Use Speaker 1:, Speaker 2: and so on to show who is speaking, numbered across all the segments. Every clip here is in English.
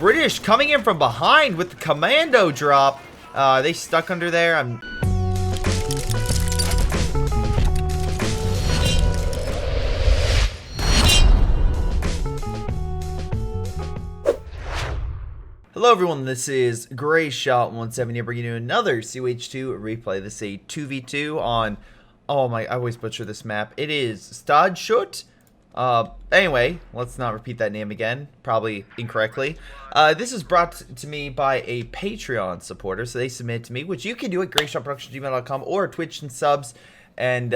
Speaker 1: British coming in from behind with the commando drop. Are they stuck under there? Hello everyone, this is Greyshot 170 bringing you another COH2 replay. This is a 2v2 on, oh my, I always butcher this map. It is Stadshut. Anyway, let's not repeat that name again, probably incorrectly. This is brought to me by a Patreon supporter, so they submit to me, which you can do at greyshotproductions@gmail.com or Twitch and subs. And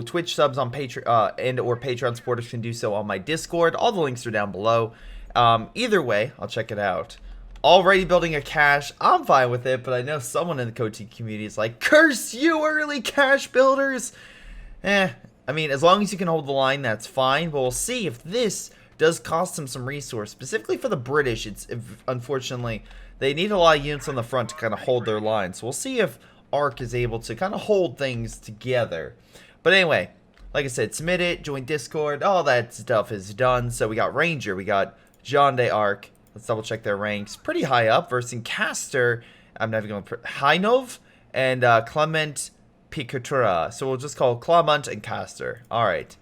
Speaker 1: Twitch subs on Patreon and or Patreon supporters can do so on my Discord. All the links are down below. Either way, I'll check it out. Already building a cache, I'm fine with it, but I know someone in the COT community is like, curse you early cache builders! I mean, as long as you can hold the line, that's fine, but we'll see if this does cost them some resource. Specifically for the British, unfortunately, they need a lot of units on the front to kind of hold their line, so we'll see if Ark is able to kind of hold things together. But anyway, like I said, submit it, join Discord, all that stuff is done. So we got Ranger, we got John de Arc. Let's double check their ranks. Pretty high up versus Caster. I'm never going to Hynov and Clement Picatura. So we'll just call Clement and Caster. All right.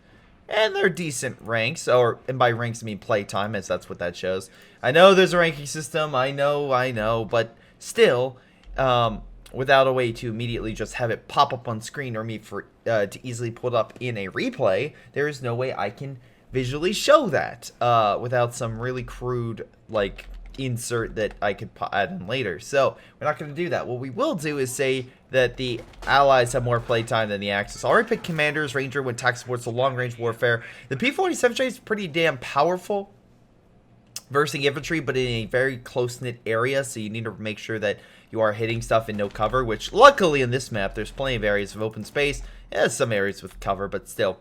Speaker 1: And they're decent ranks, and by ranks I mean playtime, as that's what that shows. I know there's a ranking system. I know, but still, without a way to immediately just have it pop up on screen or me to easily pull it up in a replay, there is no way I can visually show that without some really crude like insert that I could add in later. So we're not going to do that. What we will do is say that the allies have more playtime than the Axis. I already picked commanders, ranger when attack supports the long range warfare. The P-47 is pretty damn powerful versus infantry, but in a very close-knit area, so you need to make sure that you are hitting stuff in no cover, which luckily in this map there's plenty of areas of open space. Yeah, some areas with cover, but still.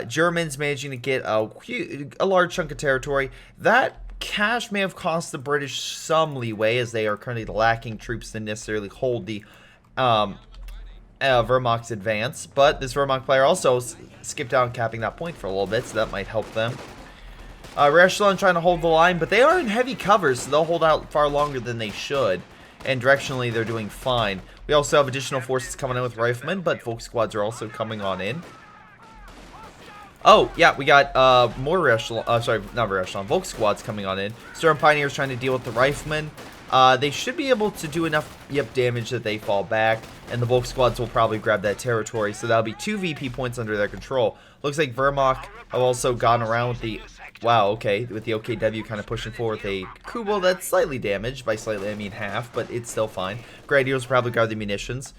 Speaker 1: Germans managing to get a large chunk of territory. That cache may have cost the British some leeway, as they are currently lacking troops to necessarily hold the Wehrmacht's advance. But this Wehrmacht player also skipped out on capping that point for a little bit, so that might help them. Rear Echelon trying to hold the line, but they are in heavy cover, so they'll hold out far longer than they should. And directionally, they're doing fine. We also have additional forces coming in with riflemen, but Volk squads are also coming on in. Oh, yeah, we got more rear echelon, sorry, not rear echelon, Volk squads coming on in. Sturm Pioneers trying to deal with the riflemen. They should be able to do enough damage that they fall back, and the Volk squads will probably grab that territory, so that'll be 2 VP points under their control. Looks like Wehrmacht have also gone around with the, wow, okay, with the OKW kind of pushing forward with a Kubel that's slightly damaged. By slightly, I mean half, but it's still fine. Grenadiers will probably guard the munitions.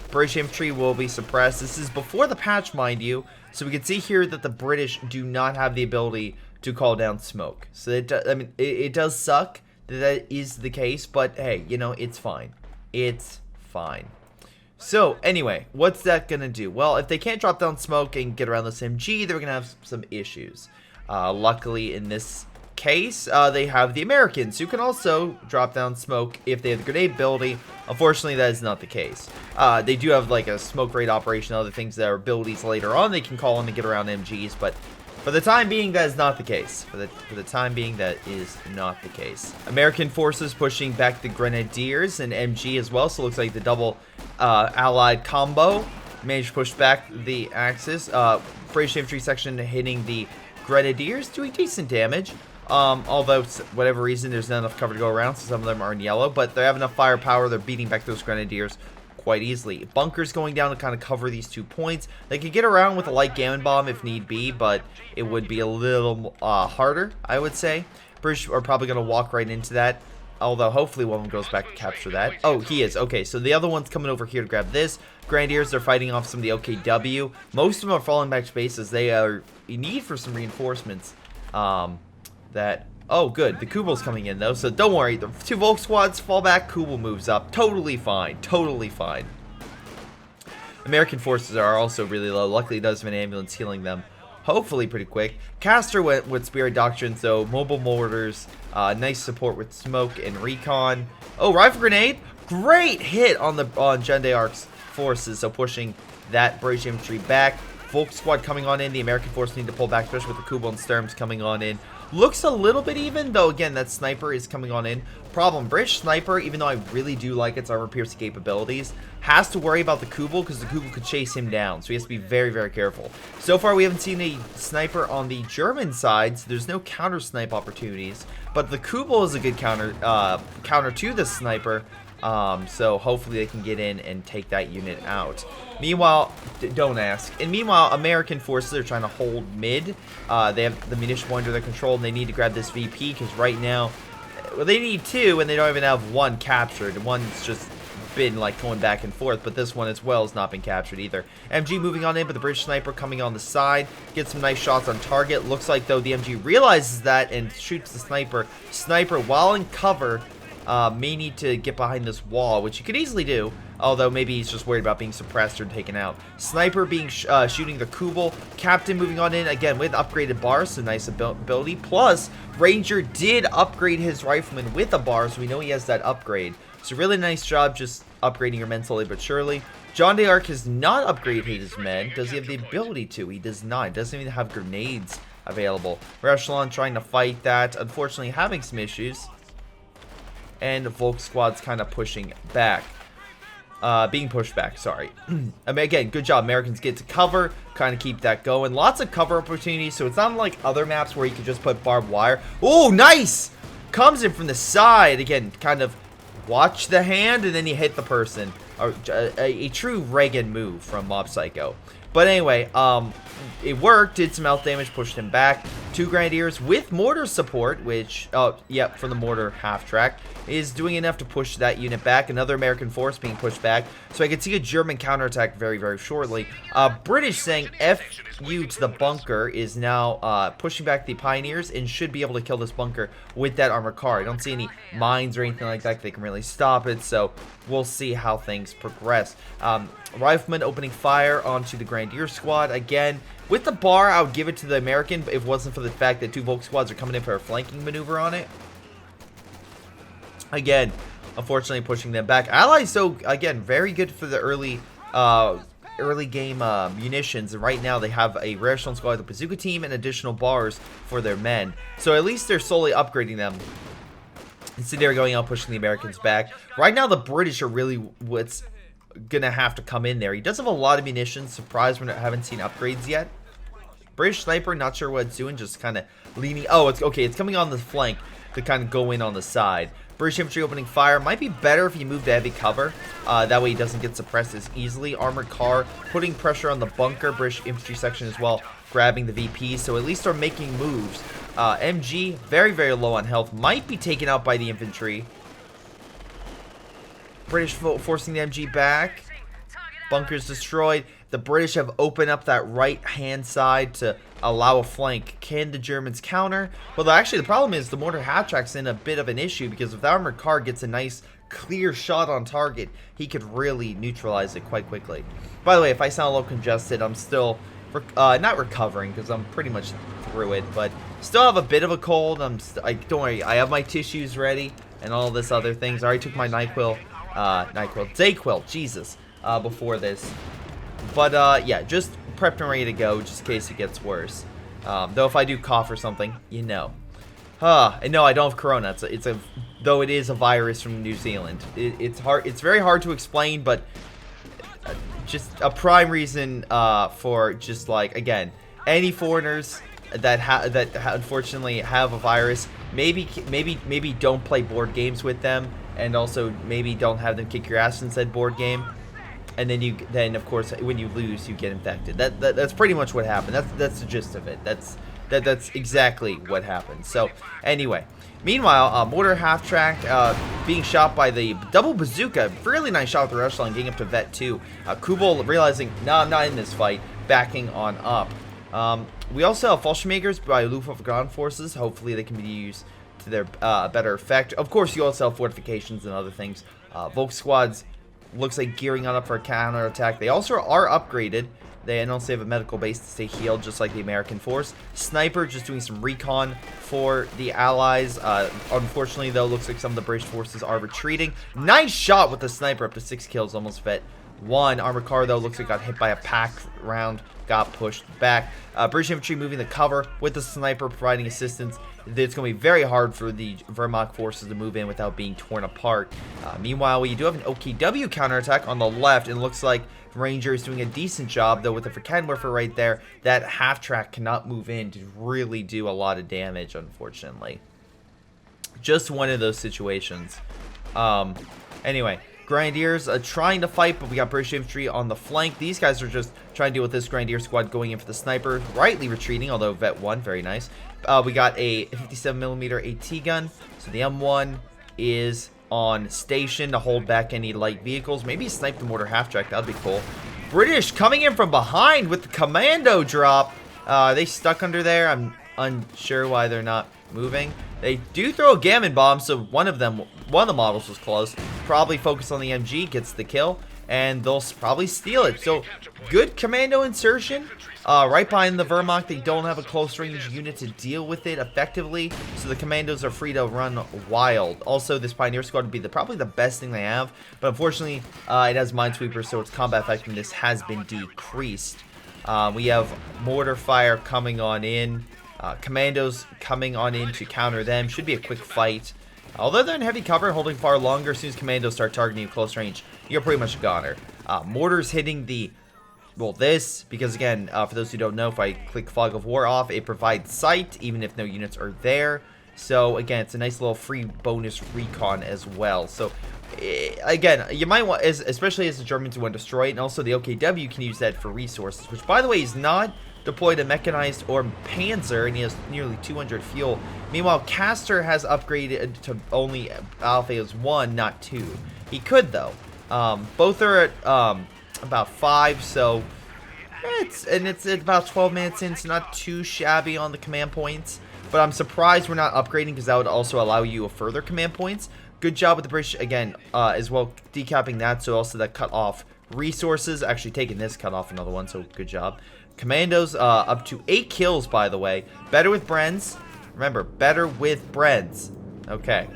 Speaker 1: British infantry will be suppressed. This is before the patch, mind you, so we can see here that the British do not have the ability to call down smoke. So it does suck that is the case, but hey, you know, it's fine. It's fine. So anyway, what's that gonna do? Well, if they can't drop down smoke and get around this MG, they're gonna have some issues. Luckily in this case, they have the Americans, who can also drop down smoke if they have the grenade ability. Unfortunately, that is not the case. They do have like a smoke raid operation, other things that are abilities later on they can call in to get around MGs, but for the time being, that is not the case. For the time being, that is not the case. American forces pushing back the Grenadiers and MG as well, so it looks like the double allied combo managed to push back the Axis. British infantry section hitting the Grenadiers, doing decent damage. Although, whatever reason, there's not enough cover to go around, so some of them are in yellow, but they have enough firepower. They're beating back those Grenadiers quite easily. Bunkers going down to kind of cover these 2 points. They could get around with a light gammon bomb if need be, but it would be a little harder, I would say. British are probably going to walk right into that, although hopefully one of them goes back to capture that. Oh, he is. Okay, so the other one's coming over here to grab this. Grenadiers, they're fighting off some of the OKW. Most of them are falling back to base as they are in need for some reinforcements. Oh, good. The Kubel's coming in, though, so don't worry. The 2 Volk squads fall back. Kubel moves up. Totally fine. Totally fine. American forces are also really low. Luckily, it does have an ambulance healing them. Hopefully pretty quick. Caster went with Spirit Doctrine, so mobile mortars. Nice support with smoke and recon. Oh, rifle grenade. Great hit on John de Arc's forces, so pushing that British infantry back. Volk squad coming on in. The American force need to pull back, especially with the Kubel and Sturms coming on in. Looks a little bit even, though again, that sniper is coming on in. Problem, British sniper, even though I really do like its armor piercing capabilities, has to worry about the Kubel because the Kubel could chase him down. So he has to be very, very careful. So far, we haven't seen a sniper on the German side, so there's no counter snipe opportunities. But the Kubel is a good counter to the sniper. So hopefully they can get in and take that unit out. Meanwhile, don't ask. And meanwhile, American forces are trying to hold mid. They have the munition point under their control, and they need to grab this VP because right now, well, they need two, and they don't even have one captured. One's just been like going back and forth, but this one as well has not been captured either. MG moving on in, but the British sniper coming on the side, gets some nice shots on target. Looks like though the MG realizes that and shoots the sniper. Sniper, while in cover, may need to get behind this wall, which he could easily do, although maybe he's just worried about being suppressed or taken out. Sniper being shooting the Kubel. Captain moving on in again with upgraded bars, so nice ability. Plus, Ranger did upgrade his rifleman with a bar, so we know he has that upgrade. So really nice job just upgrading your men slowly but surely. John d'Arc has not upgraded his men. Does he have the ability to? He does not. He doesn't even have grenades available. Echelon trying to fight that, unfortunately having some issues. And the Volk squad's kind of pushing back. Being pushed back, sorry. I mean, again, good job. Americans get to cover, kind of keep that going. Lots of cover opportunities, so it's not like other maps where you can just put barbed wire. Oh, nice! Comes in from the side. Again, kind of watch the hand, and then you hit the person. A true Reagan move from Mob Psycho. But anyway, it worked, did some health damage, pushed him back. 2 Grenadiers with mortar support, which, yep, from the mortar half-track, is doing enough to push that unit back. Another American force being pushed back. So I can see a German counterattack very, very shortly. British saying F you to the bunker is now pushing back the Pioneers and should be able to kill this bunker with that armored car. I don't see any mines or anything like that. They can really stop it, so we'll see how things progress. Rifleman opening fire onto the Grenadier squad. Again, with the bar, I would give it to the American if it wasn't for the fact that 2 Volk squads are coming in for a flanking maneuver on it. Again, unfortunately pushing them back. Allies, so again, very good for the early game munitions, and right now they have a rare echelon squad with a bazooka team and additional bars for their men. So at least they're slowly upgrading them. Instead, they're going out pushing the Americans back. Right now, the British are really what's gonna have to come in there. He does have a lot of munitions. Surprised we haven't seen upgrades yet. British sniper, not sure what it's doing, just kind of leaning. Oh, it's okay. It's coming on the flank to kind of go in on the side. British infantry opening fire. Might be better if you move to heavy cover. That way he doesn't get suppressed as easily. Armored car putting pressure on the bunker. British infantry section as well, grabbing the VP. So at least they're making moves. MG, very, very low on health. Might be taken out by the infantry. British forcing the MG back. Bunkers destroyed. The British have opened up that right-hand side to allow a flank. Can the Germans counter? Well, actually, the problem is the mortar half-track's in a bit of an issue because if the armored car gets a nice, clear shot on target, he could really neutralize it quite quickly. By the way, if I sound a little congested, I'm still not recovering because I'm pretty much through it, but still have a bit of a cold. Don't worry, I have my tissues ready and all this other things. I already took my Dayquil, Jesus, before this. But yeah, just prepped and ready to go just in case it gets worse. Though if I do cough or something, you know. And no, I don't have corona. Though it is a virus from New Zealand. It's hard. It's very hard to explain, but just a prime reason for just like, again, any foreigners that unfortunately have a virus, maybe don't play board games with them, and also maybe don't have them kick your ass in said board game. And then of course when you lose you get infected. That's pretty much what happened. That's the gist of it. That's exactly what happened. So anyway, meanwhile, mortar half track being shot by the double bazooka. Really nice shot with the echelon, getting up to vet 2. Kubel realizing, no, I'm not in this fight, backing on up. We also have Fallschirmjägers by Luftwaffe ground forces. Hopefully they can be used to their better effect. Of course, you also have fortifications and other things. Volk squads looks like gearing up for a counter attack. They also are upgraded. They also have a medical base to stay healed, just like the American force. Sniper just doing some recon for the Allies. Unfortunately, though, looks like some of the British forces are retreating. Nice shot with the sniper, up to 6 kills, almost vet 1. Armored car, though, looks like got hit by a pack round, got pushed back. British infantry moving the cover with the sniper providing assistance. it's going to be very hard for the Wehrmacht forces to move in without being torn apart. Meanwhile, we do have an OKW counterattack on the left, and it looks like Ranger is doing a decent job, though with the Verkehrwerfer right there, that half-track cannot move in to really do a lot of damage, unfortunately. Just one of those situations. Anyway, Grenadiers trying to fight, but we got British Infantry on the flank. These guys are just trying to deal with this Grenadier squad going in for the sniper, rightly retreating, although Vet 1, very nice. We got a 57mm AT gun, so the M1 is on station to hold back any light vehicles. Maybe snipe the mortar half-track, that'd be cool. British coming in from behind with the commando drop. They stuck under there. I'm unsure why they're not moving. They do throw a gammon bomb, so one of the models was close. Probably focus on the MG, gets the kill, and they'll probably steal it. So good commando insertion. Right behind the Wehrmacht, they don't have a close range unit to deal with it effectively, so the commandos are free to run wild. Also, this Pioneer squad would be probably the best thing they have, but unfortunately, it has Minesweepers, so its combat effectiveness has been decreased. We have mortar fire coming on in. Commandos coming on in to counter them. Should be a quick fight. Although they're in heavy cover, holding far longer, as soon as commandos start targeting you close range, you're pretty much a goner. Mortars hitting the, well, this, because again, for those who don't know, if I click Fog of War off, it provides sight, even if no units are there. So again, it's a nice little free bonus recon as well. So again, you might want, especially as the Germans want to destroy it, and also the OKW can use that for resources, which by the way is not deployed a mechanized or panzer, and he has nearly 200 fuel. Meanwhile, Castor has upgraded to only Alpha is 1, not 2. He could though. Both are at about 5, so it's about 12 minutes in, so not too shabby on the command points. But I'm surprised we're not upgrading, because that would also allow you a further command points. Good job with the British again, as well, decapping that, so also that cut off resources. Actually taking this, cut off another one, so good job. Commandos up to 8 kills, by the way. Better with Brens. Remember, better with Brens. Okay.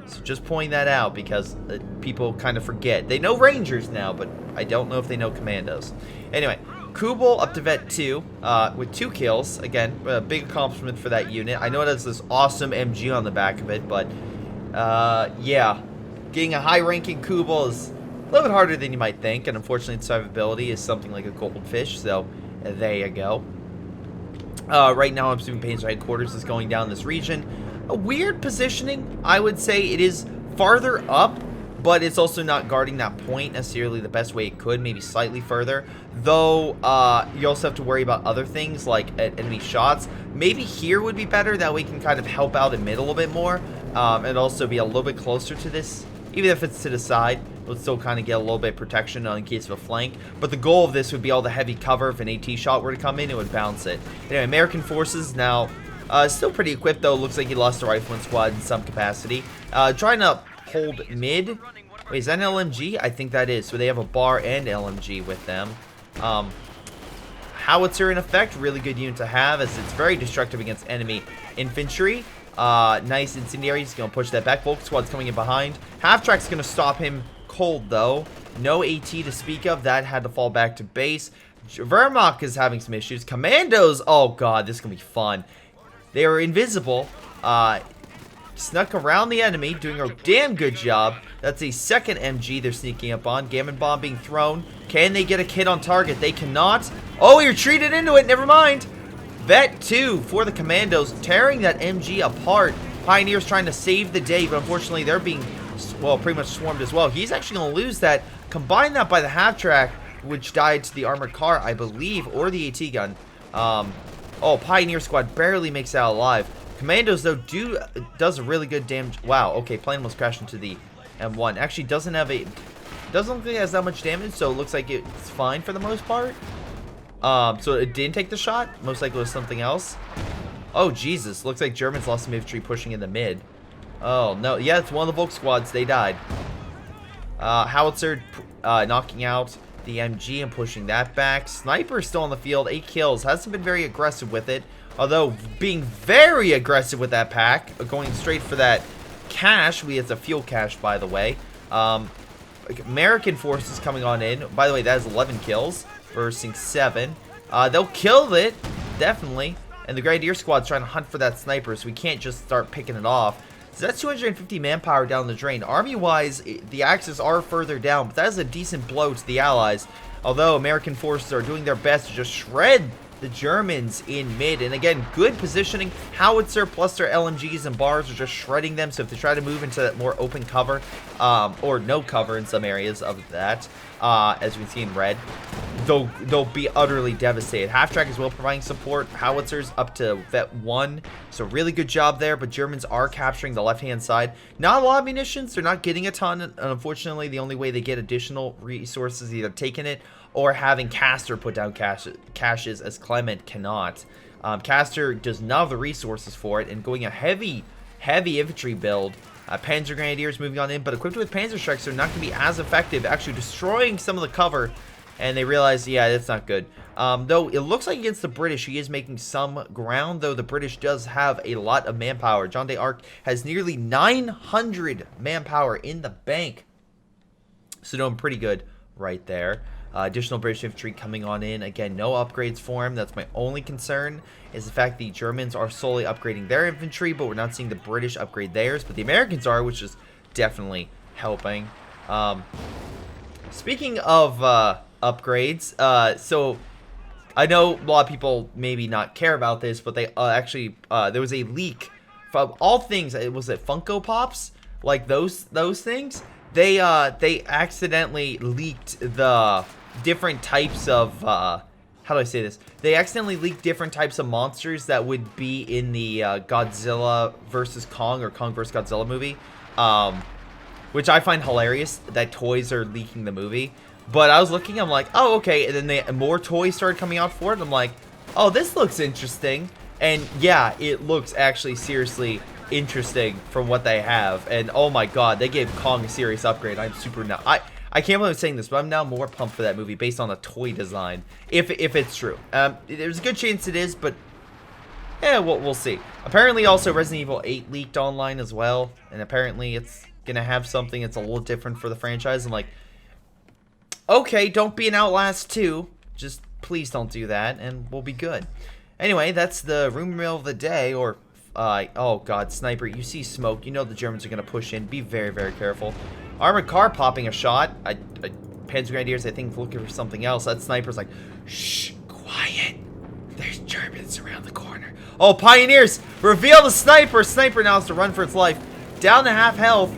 Speaker 1: So just pointing that out, because people kind of forget. They know Rangers now, but I don't know if they know Commandos. Anyway, Kubel up to Vet 2 with 2 kills. Again, a big accomplishment for that unit. I know it has this awesome MG on the back of it, but yeah. Getting a high-ranking Kubel is a little bit harder than you might think, and unfortunately its survivability is something like a goldfish, so there you go. Right now I'm assuming Payne's headquarters is going down this region. A weird positioning, I would say. It is farther up, but it's also not guarding that point necessarily the best way it could, maybe slightly further. Though, you also have to worry about other things like enemy shots. Maybe here would be better, that way you can kind of help out in mid a little bit more, and also be a little bit closer to this. Even if it's to the side, it would still kind of get a little bit of protection in case of a flank. But the goal of this would be all the heavy cover. If an AT shot were to come in, it would bounce it. Anyway, American forces now still pretty equipped, though. Looks like he lost the rifleman squad in some capacity. Trying to hold mid. Wait, is that an LMG? I think that is. So they have a bar and LMG with them. Howitzer in effect. Really good unit to have, as it's very destructive against enemy infantry. Nice incendiary. He's going to push that back. Volk squad's coming in behind. Half-track's going to stop him cold, though. No AT to speak of. That had to fall back to base. Wehrmacht is having some issues. Commandos. Oh, God. This is going to be fun. They are invisible. Snuck around the enemy. Doing a damn good job. That's a second MG they're sneaking up on. Gammon bomb being thrown. Can they get a hit on target? They cannot. Oh, he retreated into it. Never mind. Vet 2 for the Commandos, tearing that MG apart. Pioneers trying to save the day, but unfortunately they're being, well, pretty much swarmed as well. He's actually going to lose that. Combine that by the half-track, which died to the armored car, I believe, or the AT gun. Oh, Pioneer squad barely makes it out alive. Commandos, though, does a really good damage. Wow, okay, plane almost crashed into the M1. Actually, doesn't look like it has that much damage, so it looks like it's fine for the most part. So it didn't take the shot. Most likely it was something else. Oh, Jesus. Looks like Germans lost some infantry pushing in the mid. Oh, no. Yeah, it's one of the Volk squads. They died. Howitzer knocking out the MG and pushing that back. Sniper still on the field. 8 kills. Hasn't been very aggressive with it. Although being very aggressive with that pack. Going straight for that cache. It's a fuel cache, by the way. American forces coming on in. By the way, that is 11 kills. Versing 7. They'll kill it, definitely. And the Grenadier squad's trying to hunt for that sniper, so we can't just start picking it off. So that's 250 manpower down the drain. Army-wise, the Axis are further down, but that is a decent blow to the Allies. Although American forces are doing their best to just shred the Germans in mid. And again, good positioning. Howitzer plus their LMGs and bars are just shredding them. So if they try to move into that more open cover, or no cover in some areas of that, as we can see in red, they'll be utterly devastated. Half track as well providing support. Howitzers up to vet 1. So really good job there, but Germans are capturing the left-hand side. Not a lot of munitions. They're not getting a ton. And unfortunately, the only way they get additional resources is either taking it or having Castor put down caches, as Clement cannot. Castor does not have the resources for it, and going a heavy infantry build. Panzer Grenadiers moving on in, but equipped with Panzer Strikes, they're not going to be as effective, actually destroying some of the cover. And they realize, yeah, that's not good. Though it looks like against the British, he is making some ground, though the British does have a lot of manpower. John d'Arc has nearly 900 manpower in the bank. So doing pretty good right there. Additional British infantry coming on in. Again, no upgrades for him. That's my only concern, is the fact the Germans are slowly upgrading their infantry, but we're not seeing the British upgrade theirs. But the Americans are, which is definitely helping. Speaking of upgrades, so I know a lot of people maybe not care about this, but they actually, there was a leak from all things. Was it Funko Pops? Like those things? They accidentally leaked the different types of, how do I say this? They accidentally leaked different types of monsters that would be in the Godzilla versus Kong, or Kong versus Godzilla movie, which I find hilarious that toys are leaking the movie. But I was looking, I'm like, oh, okay, and then more toys started coming out for it, and I'm like, oh, this looks interesting. And yeah, it looks actually seriously interesting from what they have. And oh my god, they gave Kong a serious upgrade. I'm super now. I can't believe I'm saying this, but I'm now more pumped for that movie based on the toy design, if it's true. There's a good chance it is, but yeah, we'll see. Apparently also Resident Evil 8 leaked online as well, and apparently it's gonna have something that's a little different for the franchise. I'm like, okay, don't be an Outlast 2. Just please don't do that, and we'll be good. Anyway, that's the rumor mill of the day, or oh god, sniper, you see smoke, you know the Germans are going to push in. Be very, very careful. Armored car popping a shot. Panzer Grenadiers, I think, looking for something else. That sniper's like, shh, quiet. There's Germans around the corner. Oh, Pioneers, reveal the sniper. Sniper now has to run for its life. Down to half health.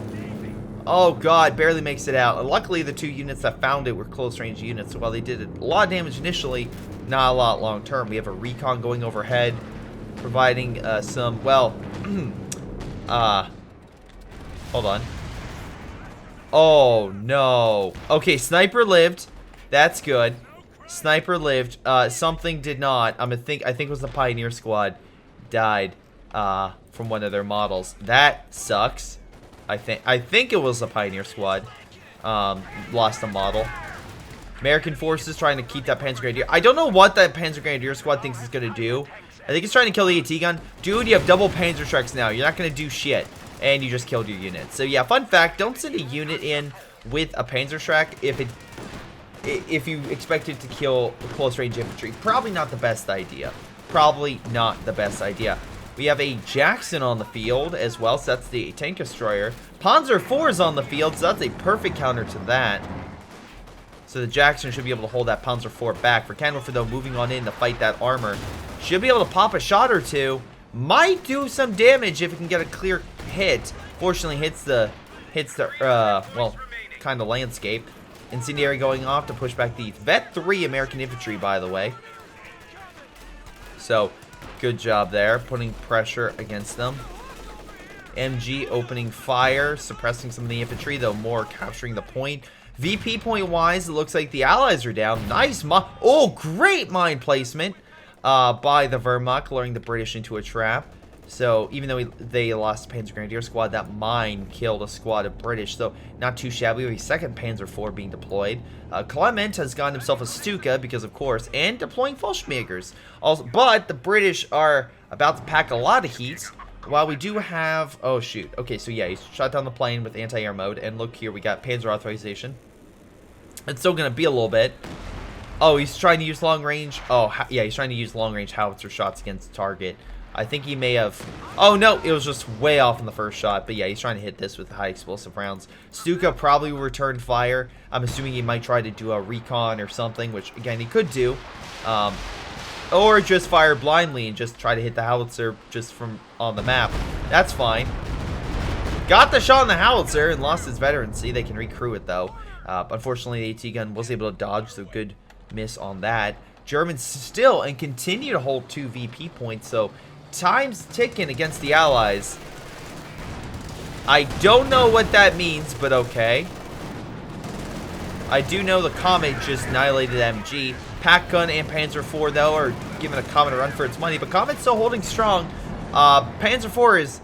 Speaker 1: Oh god, barely makes it out. Luckily, the 2 units that found it were close-range units. So while they did a lot of damage initially, not a lot long-term. We have a recon going overhead, providing some, well, hold on. Oh, no. Okay, sniper lived. That's good. Sniper lived. Something did not. I think it was the Pioneer Squad died from one of their models. That sucks. I think it was the Pioneer Squad. Lost a model. American forces trying to keep that Panzer Grenadier. I don't know what that Panzer Grenadier Squad thinks it's going to do. I think it's trying to kill the AT gun. Dude, you have double Panzer Strikes now. You're not going to do shit. And you just killed your unit. So yeah, fun fact, don't send a unit in with a Panzer Strike if you expect it to kill close range infantry. Probably not the best idea. Probably not the best idea. We have a Jackson on the field as well, so that's the tank destroyer. Panzer IV is on the field, so that's a perfect counter to that. So the Jackson should be able to hold that Panzer IV back. For Candlefor, though, moving on in to fight that armor. Should be able to pop a shot or two. Might do some damage if it can get a clear hit. Fortunately, hits the well, kind of landscape. Incendiary going off to push back the Vet 3 American infantry, by the way. So, good job there, putting pressure against them. MG opening fire, suppressing some of the infantry, though more capturing the point. VP point wise, it looks like the Allies are down. Nice great mine placement by the Wehrmacht, luring the British into a trap. So even though they lost the Panzer Grenadier Squad, that mine killed a squad of British. So not too shabby. We have a second Panzer IV being deployed. Clement has gotten himself a Stuka because, of course, and deploying Fallschirmjägers. Also, but the British are about to pack a lot of heat. While we do have, oh shoot, okay, so yeah, he shot down the plane with anti-air mode, and look here, we got Panzer authorization. It's still gonna be a little bit. Oh, he's trying to use long range. Oh, yeah, he's trying to use long range howitzer shots against the target. I think he may have... Oh, no, it was just way off in the first shot. But yeah, he's trying to hit this with high explosive rounds. Stuka probably will return fire. I'm assuming he might try to do a recon or something, which, again, he could do. Or just fire blindly and just try to hit the howitzer just from on the map. That's fine. Got the shot on the howitzer and lost his veterancy. They can recrew it, though. Unfortunately, the AT gun was able to dodge, so good miss on that. Germans still and continue to hold 2 VP points, so time's ticking against the Allies. I don't know what that means, but okay. I do know the Comet just annihilated MG. Pack Gun and Panzer IV, though, are giving a Comet a run for its money, but Comet's still holding strong. Panzer IV is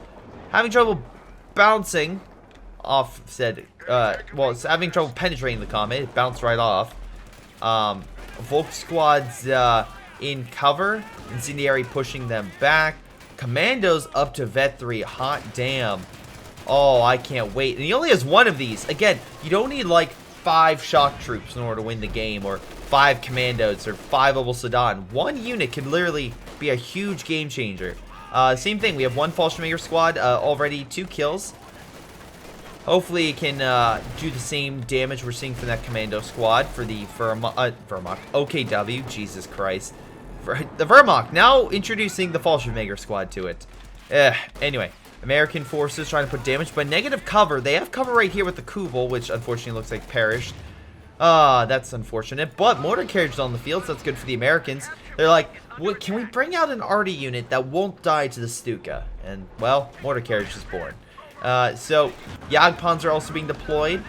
Speaker 1: having trouble bouncing off said, well, it's having trouble penetrating the Comet. It bounced right off. Volk squads in cover. Incendiary pushing them back. Commandos up to Vet 3. Hot damn. Oh, I can't wait. And he only has one of these. Again, you don't need like 5 shock troops in order to win the game, or 5 commandos, or 5 Obel Sedan. One unit could literally be a huge game changer. Same thing. We have 1 Fallschirmjäger squad, already 2 kills. Hopefully it can do the same damage we're seeing from that commando squad for the Wehrmacht. OKW, Jesus Christ. The Wehrmacht, now introducing the Fallschirmjäger squad to it. Anyway, American forces trying to put damage, but negative cover. They have cover right here with the Kubel, which unfortunately looks like perished. That's unfortunate, but mortar carriage is on the field, so that's good for the Americans. They're like, what, can we bring out an arty unit that won't die to the Stuka? And, well, mortar carriage is born. So, Jagdpanzer are also being deployed,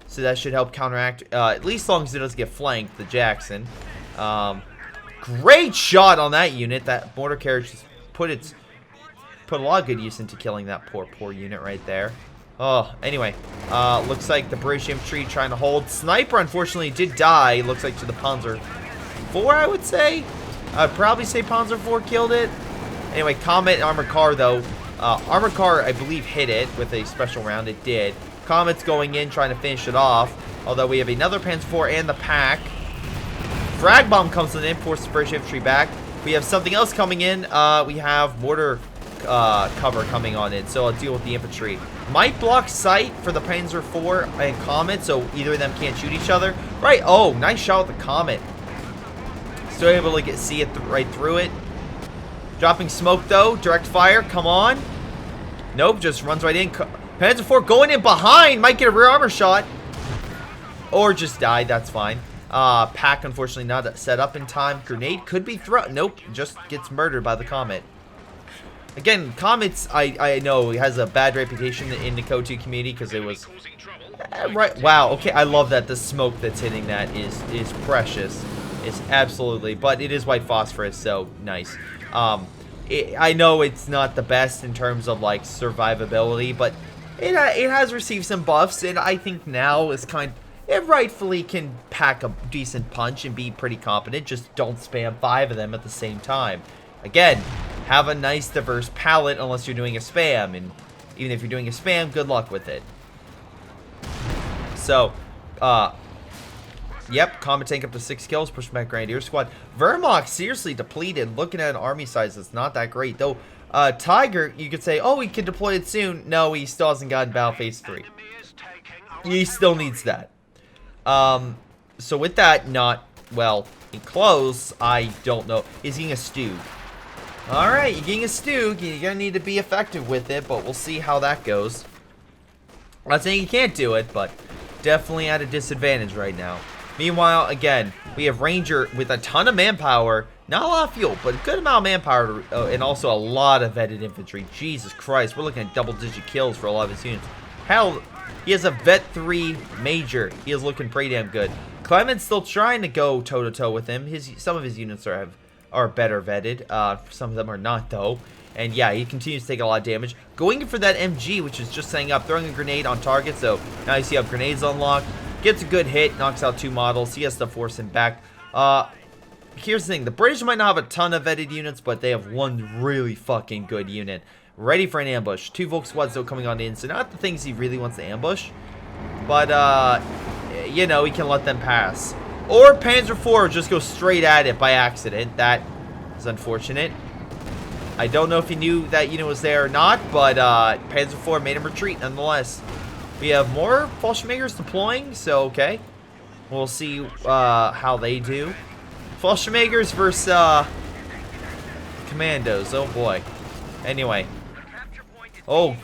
Speaker 1: so that should help counteract, at least as long as it doesn't get flanked, the Jackson. Great shot on that unit. That mortar carriage just put a lot of good use into killing that poor unit right there. Oh, anyway, looks like the British infantry trying to hold. Sniper, unfortunately, did die. Looks like to the Panzer IV, I would say. I'd probably say Panzer IV killed it. Anyway, Comet armored car, though. Armored car, I believe, hit it with a special round. It did. Comet's going in, trying to finish it off. Although we have another Panzer IV and the pack. Frag bomb comes in, forces the British infantry back. We have something else coming in. We have mortar cover coming on in, so I'll deal with the infantry. Might block sight for the Panzer IV and Comet, so either of them can't shoot each other. Right, oh, nice shot with the Comet. Still able to see it right through it. Dropping smoke, though. Direct fire, come on. Nope, just runs right in. Panzer IV going in behind. Might get a rear armor shot. Or just die, that's fine. Pack, unfortunately, not set up in time. Grenade could be thrown. Nope, just gets murdered by the Comet. Again, Comets, I know, has a bad reputation in the KOTU community because it was... right, wow, okay, I love that the smoke that's hitting that is precious. It's absolutely, but it is white phosphorus, so nice. I know it's not the best in terms of, like, survivability, but it has received some buffs, and I think now is it rightfully can pack a decent punch and be pretty competent. Just don't spam 5 of them at the same time. Again, have a nice diverse palette unless you're doing a spam, and even if you're doing a spam, good luck with it. So, yep, Comet tank up to 6 kills, pushing back Grenadier squad. Wehrmacht seriously depleted, looking at an army size that's not that great. Though, Tiger, you could say, oh, he can deploy it soon. No, he still hasn't gotten Battle Phase 3. He still needs that. So with that, not, well, in close, I don't know. Is he a stew? Alright, you're getting a stew. You're gonna need to be effective with it, but we'll see how that goes. I'm not saying you can't do it, but definitely at a disadvantage right now. Meanwhile, again, we have Ranger with a ton of manpower. Not a lot of fuel, but a good amount of manpower, and also a lot of vetted infantry. Jesus Christ, we're looking at double-digit kills for a lot of his units. Hell, he has a Vet 3 Major. He is looking pretty damn good. Clement's still trying to go toe-to-toe with him. Some of his units are better vetted. Some of them are not, though. And yeah, he continues to take a lot of damage. Going in for that MG, which is just setting up, throwing a grenade on target. So now you see how grenades unlock. Gets a good hit, knocks out 2 models. He has to force him back. Here's the thing. The British might not have a ton of vetted units, but they have one really fucking good unit. Ready for an ambush. 2 Volk squads still coming on in. So not the things he really wants to ambush. But, you know, he can let them pass. Or Panzer IV just go straight at it by accident. That is unfortunate. I don't know if he knew that unit was there or not, but Panzer IV made him retreat nonetheless. We have more Fallschirmjägers deploying, so okay. We'll see how they do. Fallschirmjägers versus Commandos. Oh boy. Anyway. Oh,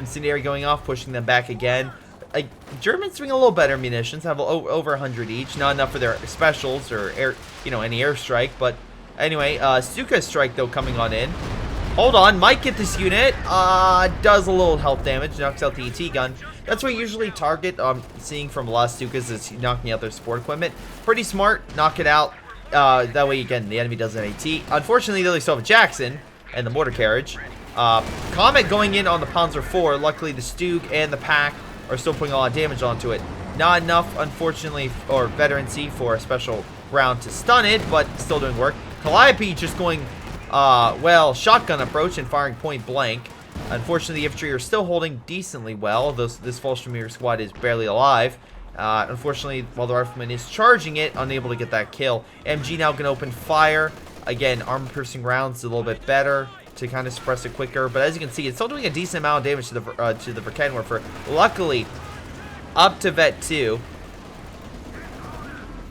Speaker 1: incendiary going off, pushing them back again. Germans doing a little better munitions, have over 100 each. Not enough for their specials or air, any airstrike. But anyway, Stuka strike though coming on in. Hold on, might get this unit. Does a little health damage, knocks out the ET gun. That's what I usually target. Seeing from a lot of Stukas is knocking out their support equipment. Pretty smart, knock it out. That way again the enemy does an AT. Unfortunately, they still have a Jackson and the mortar carriage. Comet going in on the Panzer IV. Luckily, the Stug and the Pack are still putting a lot of damage onto it. Not enough, unfortunately, or veterancy for a special round to stun it, but still doing work. Calliope just going, well, shotgun approach and firing point blank. Unfortunately, the infantry are still holding decently well. This Fallschirmjäger squad is barely alive. Unfortunately, while the rifleman is charging it, unable to get that kill. MG now going to open fire. Again, armor-piercing rounds a little bit better to kind of suppress it quicker, but as you can see, it's still doing a decent amount of damage to the Verkenwerfer. Luckily, up to Vet 2.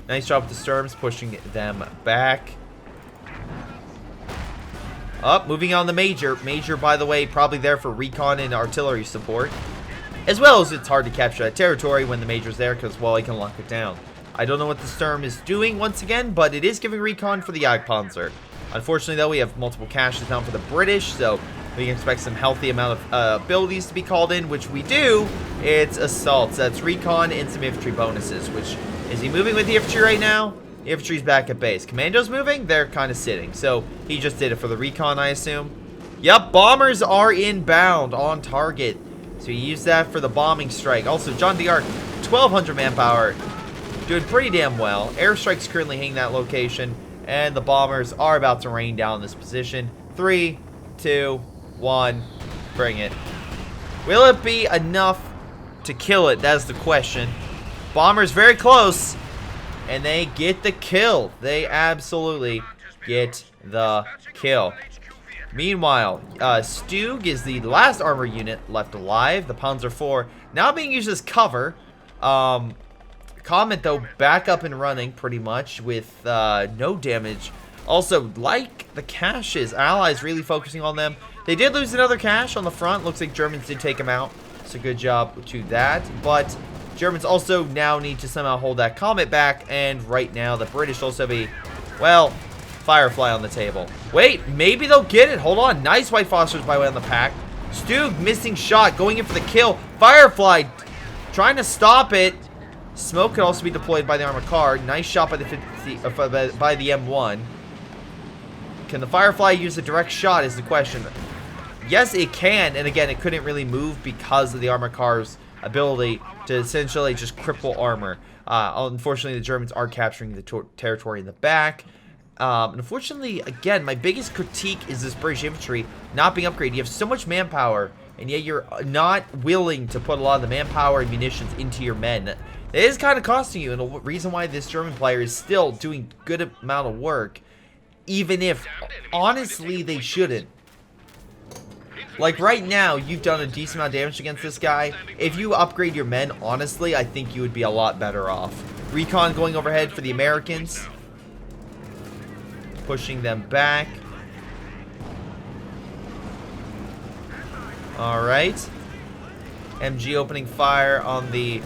Speaker 1: Nice job with the Sturms, pushing them back. Up, moving on the Major. Major, by the way, probably there for recon and artillery support. As well as it's hard to capture that territory when the Major's there, because, well, he can lock it down. I don't know what the Sturm is doing once again, but it is giving recon for the Jagdpanzer. Unfortunately, though, we have multiple caches down for the British, so we can expect some healthy amount of abilities to be called in, which we do. It's assaults. That's recon and some infantry bonuses, which, is he moving with the infantry right now? The infantry's back at base. Commandos moving? They're kind of sitting, so he just did it for the recon, I assume. Yep, bombers are inbound on target, so he used that for the bombing strike. Also, John d'Arc, 1,200 manpower, doing pretty damn well. Airstrike's currently hitting that location. And the bombers are about to rain down this position. 3, 2, 1. Bring it. Will it be enough to kill it? That's the question. Bombers very close. And they get the kill. They absolutely get the kill. Meanwhile, Stug is the last armor unit left alive. The Panzer IV now being used as cover. Comet, though, back up and running pretty much with no damage. Also, like the caches, Allies really focusing on them. They did lose another cache on the front. Looks like Germans did take him out. So good job to that. But Germans also now need to somehow hold that Comet back. And right now, the British also have a, well, Firefly on the table. Wait, maybe they'll get it. Hold on. Nice White Phosphorus by way on the Pack. Stug missing shot, going in for the kill. Firefly trying to stop it. Smoke could also be deployed by the armored car. Nice shot by the M1. Can the Firefly use a direct shot is the question. Yes, it can. And again, it couldn't really move because of the armored car's ability to essentially just cripple armor. Unfortunately, the Germans are capturing the territory in the back. Unfortunately, again, my biggest critique is this British infantry not being upgraded. You have so much manpower, and yet you're not willing to put a lot of the manpower and munitions into your men. It is kind of costing you, and the reason why this German player is still doing good amount of work, even if, honestly, they shouldn't. Like, right now, you've done a decent amount of damage against this guy. If you upgrade your men, honestly, I think you would be a lot better off. Recon going overhead for the Americans. Pushing them back. Alright. MG opening fire on the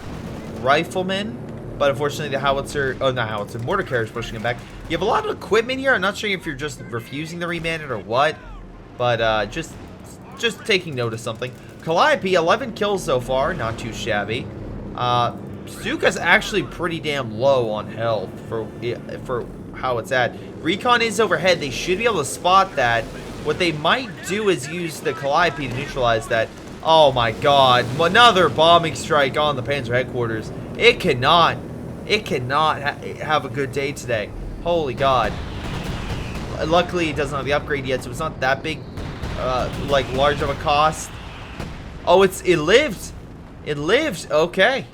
Speaker 1: rifleman, but unfortunately the howitzer, oh not howitzer, mortar carrier is pushing him back. You have a lot of equipment here. I'm not sure if you're just refusing to reman it or what, but just taking note of something. Calliope, 11 kills so far, not too shabby. Stuka's actually pretty damn low on health for how it's at. Recon is overhead. They should be able to spot that. What they might do is use the Calliope to neutralize that. Oh my god, another bombing strike on the Panzer headquarters. It cannot have a good day today. Holy god. Luckily, it doesn't have the upgrade yet, so it's not that big, like, large of a cost. Oh, it lived. It lived. Okay.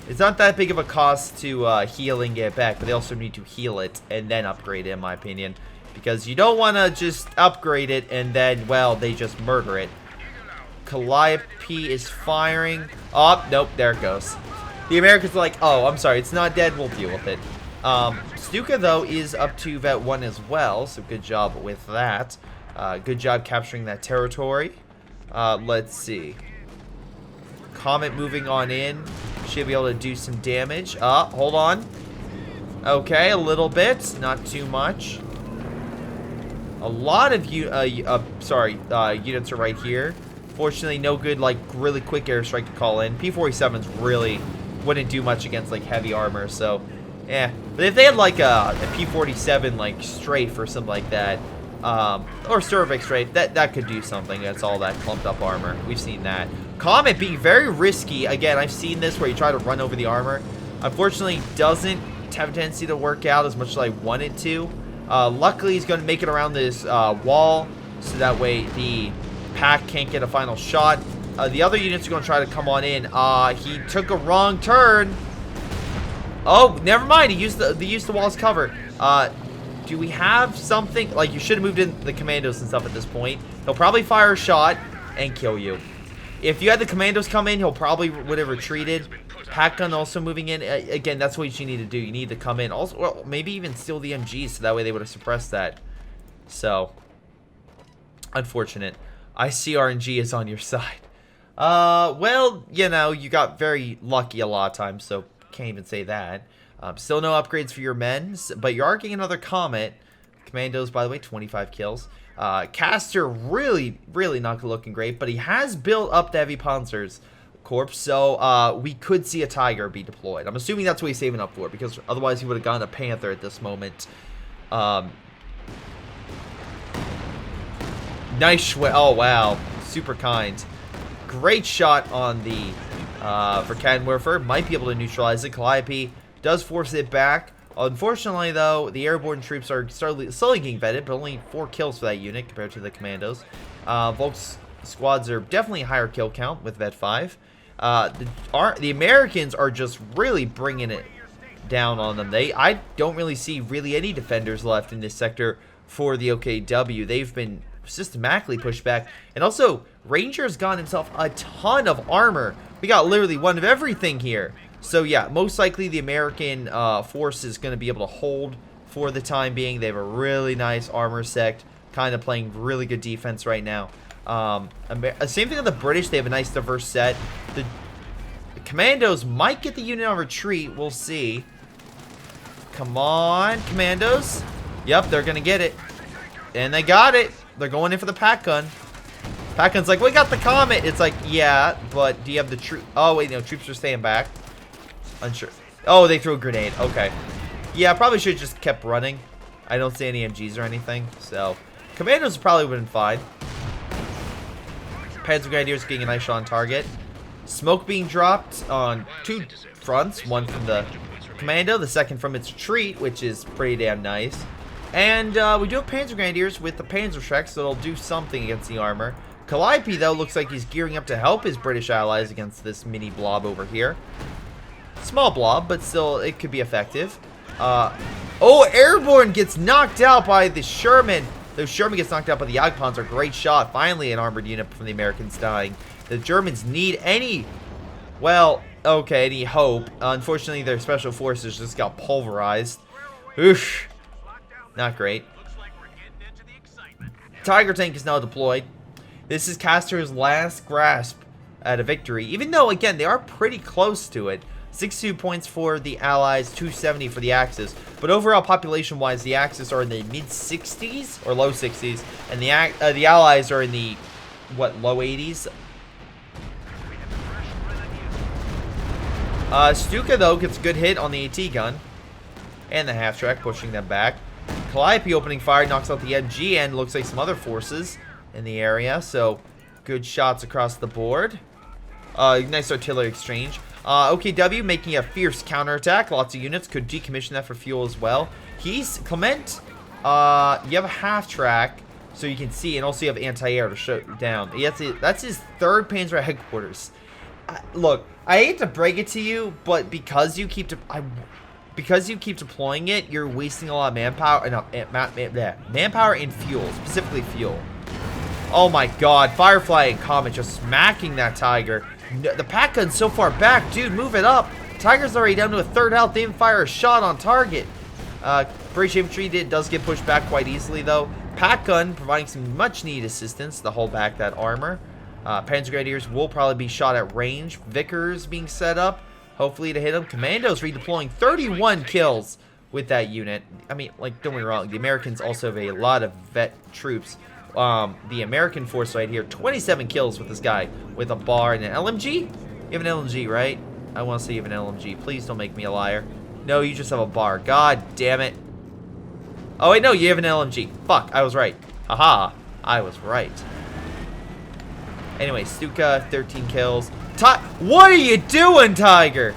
Speaker 1: It's not that big of a cost to heal and get back, but they also need to heal it and then upgrade it, in my opinion. Because you don't want to just upgrade it and then, well, they just murder it. Calliope is firing. Oh, nope, there it goes. The Americans are like, oh, I'm sorry, it's not dead, we'll deal with it. Stuka, though, is up to Vet 1 as well, so good job with that. Good job capturing that territory. Let's see. Comet moving on in. Should be able to do some damage. Hold on. Okay, a little bit. Not too much. A lot of units are right here. Fortunately, no good, like, really quick airstrike to call in. P-47s really wouldn't do much against, like, heavy armor, so, yeah. But if they had, like, a P-47, like, strafe or something like that, or Cervix strafe, that could do something against all that clumped up armor. We've seen that. Comet being very risky. Again, I've seen this where you try to run over the armor. Unfortunately, doesn't have a tendency to work out as much as I want it to. Luckily, he's going to make it around this wall, so that way the pack can't get a final shot. The other units are going to try to come on in. He took a wrong turn. Oh, never mind. He used the wall's cover. Do we have something? Like, you should have moved in the commandos and stuff at this point. He'll probably fire a shot and kill you. If you had the commandos come in, he'll probably would have retreated. Pack gun also moving in. Again, that's what you need to do. You need to come in. Also, well, maybe even steal the MGs, so that way they would have suppressed that. So, unfortunate. I see RNG is on your side. Well, you know, you got very lucky a lot of times, so can't even say that. Still no upgrades for your men, but you are getting another Comet. Commandos, by the way, 25 kills. Caster really not looking great, but he has built up the heavy panzers corps, so we could see a Tiger be deployed. I'm assuming that's what he's saving up for, because otherwise he would have gotten a Panther at this moment. Nice oh wow, super kind. Great shot on the for Canwerfer. Might be able to neutralize it. Calliope does force it back. Unfortunately, though, the airborne troops are slowly getting vetted, but only 4 kills for that unit compared to the commandos. Volk's squads are definitely a higher kill count with Vet 5. The Americans are just really bringing it down on them. I don't really see any defenders left in this sector for the OKW. They've been systematically pushed back. And also, Ranger's got himself a ton of armor. We got literally one of everything here. So yeah, most likely the American force is going to be able to hold for the time being. They have a really nice armor sect, kind of playing really good defense right now. Same thing with the British. They have a nice diverse set. The Commandos might get the unit on retreat. We'll see. Come on, Commandos. Yep, they're going to get it. And they got it. They're going in for the pack gun. Pack gun's like, we got the Comet. It's like, yeah, but do you have the troop? Oh, wait, no, troops are staying back. Unsure. Oh, they threw a grenade. Okay. Yeah, I probably should have just kept running. I don't see any MGs or anything. So, Commandos probably would have been fine. Panzer Grenadiers getting a nice shot on target. Smoke being dropped on 2 fronts. One from the Commando, the second from its retreat, which is pretty damn nice. And we do have Panzer Grenadiers with the Panzerschreck, so they'll do something against the armor. Calliope, though, looks like he's gearing up to help his British allies against this mini blob over here. Small blob, but still, it could be effective. Oh, Airborne gets knocked out by the Sherman. The Sherman gets knocked out by the Jagdpanzer. Great shot. Finally, an armored unit from the Americans dying. The Germans need any, well, okay, any hope. Unfortunately, their special forces just got pulverized. Oof. Not great. Tiger tank is now deployed. This is Caster's last grasp at a victory. Even though, again, they are pretty close to it. 62 points for the Allies, 270 for the Axis. But overall, population-wise, the Axis are in the mid-60s or low 60s, and the Allies are in the what, low 80s. Stuka, though, gets a good hit on the AT gun and the half-track, pushing them back. Calliope opening fire knocks out the MG, and looks like some other forces in the area. So good shots across the board. Nice artillery exchange. OKW making a fierce counterattack. Lots of units. Could decommission that for fuel as well. He's Clement. You have a half track, so you can see, and also you have anti-air to shoot down. That's his third Panzer headquarters. Look, I hate to break it to you, but because you keep deploying it, you're wasting a lot of manpower and manpower and fuel, specifically fuel. Oh my God, Firefly and Comet just smacking that Tiger. The pack gun's so far back, dude. Move it up. Tiger's already down to a third health. They didn't fire a shot on target. British Infantry does get pushed back quite easily though. Pack gun providing some much needed assistance to hold back that armor. Panzer Grenadiers will probably be shot at range. Vickers being set up, hopefully to hit them. Commandos redeploying, 31 kills with that unit. I mean, like, don't get me wrong, the Americans also have a lot of vet troops. The American force right here, 27 kills with this guy with a bar and an LMG. You have an LMG, right? I want to say you have an LMG. Please don't make me a liar. No, you just have a bar. God damn it. Oh wait, no, you have an LMG. Fuck, I was right. Haha, I was right. Anyway, Stuka, 13 kills. What are you doing, Tiger?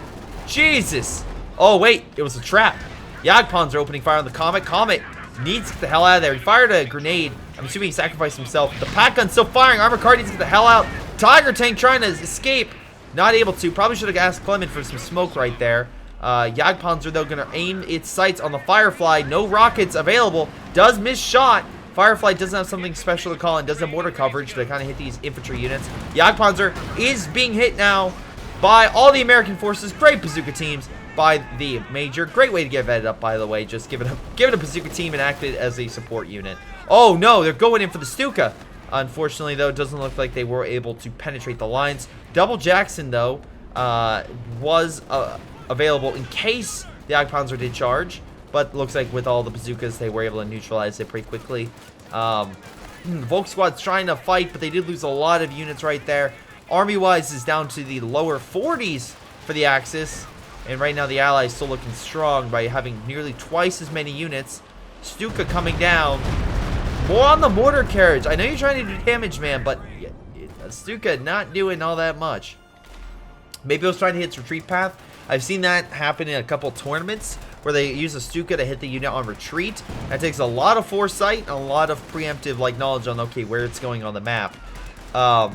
Speaker 1: Jesus. Oh, wait, it was a trap. Jagdpanzer opening fire on the Comet. Comet needs to get the hell out of there. He fired a grenade. I'm assuming he sacrificed himself. The pack gun's still firing. Armor car needs to get the hell out. Tiger tank trying to escape. Not able to. Probably should have asked Clement for some smoke right there. Jagdpanzer, though, going to aim its sights on the Firefly. No rockets available. Does miss shot. Firefly doesn't have something special to call and does have mortar coverage to kind of hit these infantry units. Jagdpanzer is being hit now by all the American forces. Great bazooka teams by the Major. Great way to get vetted up, by the way. Just give it a bazooka team and act it as a support unit. Oh, no, they're going in for the Stuka. Unfortunately, though, it doesn't look like they were able to penetrate the lines. Double Jackson, though, was available in case the Jagdpanzer did charge. But looks like with all the bazookas, they were able to neutralize it pretty quickly. Volk Squad's trying to fight, but they did lose a lot of units right there. Army-wise is down to the lower 40s for the Axis. And right now the Allies still looking strong by having nearly twice as many units. Stuka coming down. More on the mortar carriage. I know you're trying to do damage, man, but Stuka not doing all that much. Maybe it was trying to hit its retreat path. I've seen that happen in a couple tournaments where they use a Stuka to hit the unit on retreat. That takes a lot of foresight and a lot of preemptive knowledge on, okay, where it's going on the map. But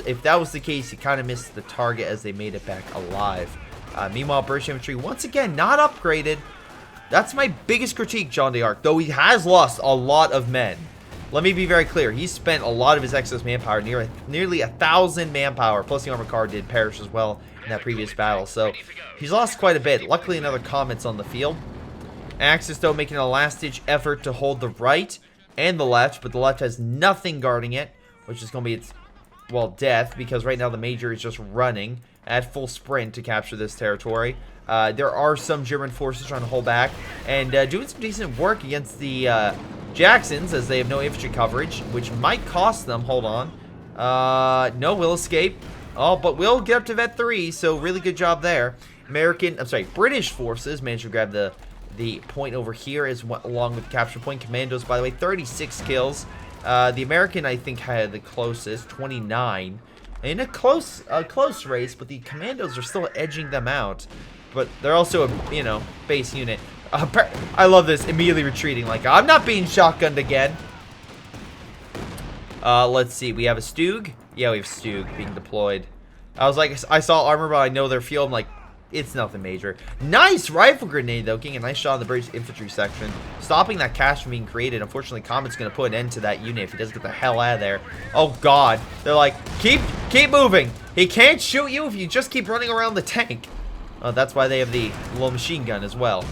Speaker 1: if that was the case, you kind of missed the target as they made it back alive. Meanwhile, British Infantry, once again, not upgraded. That's my biggest critique, John d'Arc, though he has lost a lot of men. Let me be very clear. He spent a lot of his excess manpower, nearly 1,000 manpower, plus the armored car did perish as well in that previous battle. So he's lost quite a bit. Luckily, another Comet's on the field. Axis, though, making a last-ditch effort to hold the right and the left, but the left has nothing guarding it, which is going to be its, well, death, because right now the Major is just running at full sprint to capture this territory. There are some German forces trying to hold back and doing some decent work against the Jacksons, as they have no infantry coverage, which might cost them. Hold on. No, we'll escape. Oh, but we'll get up to Vet 3, so really good job there. British forces managed to grab the point over here along with the capture point. Commandos, by the way, 36 kills. The American, I think, had the closest, 29. In a close race, but the Commandos are still edging them out. But they're also a, base unit. I love this, immediately retreating like, I'm not being shotgunned again. Let's see, we have a Stug. Yeah, we have Stug being deployed. I was like, I saw armor, but I know their field. I'm like, it's nothing major. Nice rifle grenade, though, getting a nice shot on the British infantry section, stopping that cache from being created. Unfortunately, Comet's going to put an end to that unit if he doesn't get the hell out of there. Oh, God. They're like, keep moving. He can't shoot you if you just keep running around the tank. That's why they have the little machine gun as well.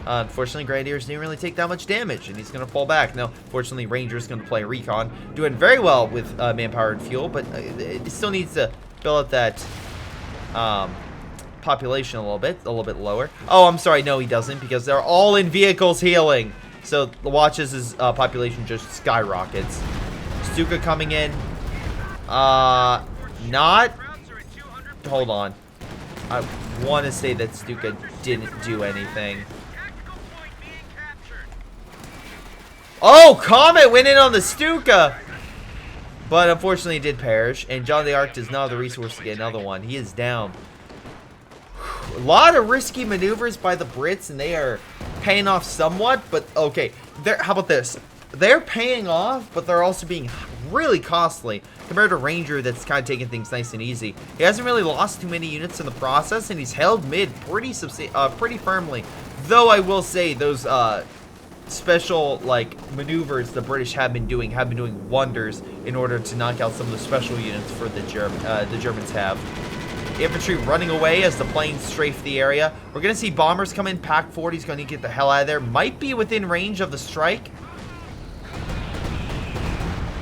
Speaker 1: Unfortunately, Grenadiers didn't really take that much damage, and he's going to fall back. Now, fortunately, Ranger's going to play Recon, doing very well with manpower and fuel, but it still needs to build up that population a little bit lower. Oh, I'm sorry, no, he doesn't, because they're all in vehicles healing. So the watches his population just skyrockets. Stuka coming in. Hold on. I want to say that Stuka didn't do anything. Oh, Comet went in on the Stuka! But unfortunately it did perish, and John d'Arc does not have the resource to get another one. He is down. A lot of risky maneuvers by the Brits, and they are paying off somewhat, but okay. How about this? They're paying off, but they're also being really costly compared to Ranger that's kind of taking things nice and easy. He hasn't really lost too many units in the process, and he's held mid pretty firmly. Though I will say those special like maneuvers the British have been doing wonders in order to knock out some of the special units for the Germans have. Infantry running away as the planes strafe the area. We're going to see bombers come in. Pack 40's going to get the hell out of there. Might be within range of the strike.